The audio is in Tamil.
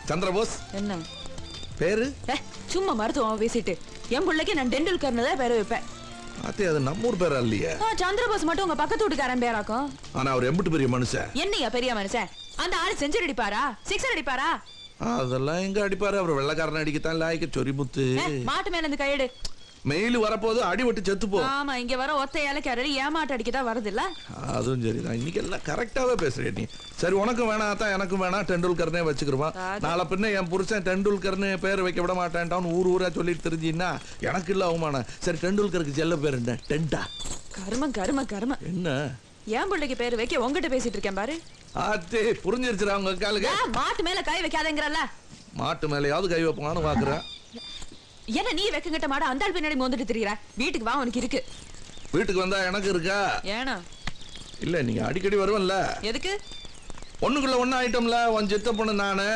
சந்திரபோஸ். என்ன பேரு? சும்மா மருத்துவம் பேசிட்டு என் பிள்ளைக்கு நான் டெண்டுல்கர்னு தான் பேரை வைப்பேன். அது நம்ம ஊர் பேரா இல்லையா? சந்திரபோஸ் மட்டும் உங்க பக்கத்து வீட்டுக்காரன் பேராக்கும். ஆனா அவர் எம்பிட்டு பெரிய மனுஷன். என்னையா பெரிய மனுஷன்? அந்த ஆளு செஞ்சுரி அடிப்பாரா, சிக்ஸர் அடிப்பாரா? அதெல்லாம் எங்க அடிப்பாரு? அவர் வெள்ளக்காரன் அடிக்கத்தான் லாய்க்க சொரிமுத்து. மாட்டு மேல இருந்து கையெடு. மெயில் வரப்போது அடிபட்டு செத்து போ. ஆமா, இங்க வர ஒத்த இலக்காரடி ஏமாட்டு அடிக்கதான் வருது இல்ல? அதுவும் சரிதான். இன்னைக்கு எல்லாம் கரெக்டாவே பேசுறேன் நீ. சரி, உனக்கும் வேணாம் தான் எனக்கும் வேணாம், டெண்டுல்கர்னே வச்சுக்கிருவான். நாளை பின்ன என் புருஷன் டெண்டுல்கர்னு பேர் வைக்க விட மாட்டேன்டான்னு ஊரா சொல்லிட்டு தெரிஞ்சின்னா எனக்கு இல்ல அவமானம். சரி, டெண்டுல்கருக்கு செல்ல பேர் என்ன? டெண்டா? கருமம் கருமம் கருமம். என்ன என் பிள்ளைக்கு பேர் வைக்க உங்ககிட்ட பேசிட்டு இருக்கேன் பாரு. புரிஞ்சிருச்சுடா உங்க காலுக்கு. மாட்டு மேல கை வைக்காதேங்கறல்ல. மாட்டு மேலயாவது கை வைப்பான்னு பாக்குறேன். என்ன நீ வெக்கங்கிட்ட மாட அந்த ஆள் பின்னாடி மோந்துட்டு திரியற? வீட்டுக்கு வா, உனக்கு இருக்கு. வீட்டுக்கு வந்தா எனக்கு இருக்கா? ஏனா இல்ல, நீங்க அடிக்கடி வருவல்ல. எதுக்கு? ஒண்ணுக்குள்ள ஒண்ணு ஆயிட்டோம்ல. உன் சித்த பொண்ணு நானு.